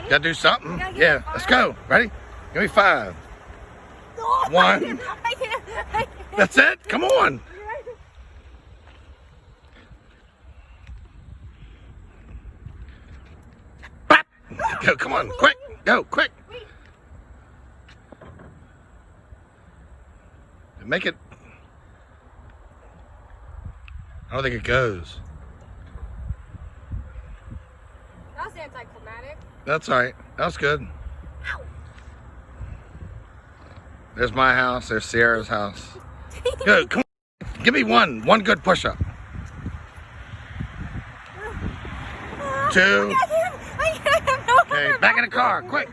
Gotta do something. Yeah, let's go. Ready? Give me 5. 1. That's it? Come on. Bap. Go, come on, quick. Go, quick. Make it. I don't think it goes. That was anticlimactic. That's all right. That was good. Ow. There's my house. There's Sierra's house. Good. Come on. Give me one. One good push-up. 2. Okay, back in the car. Quick.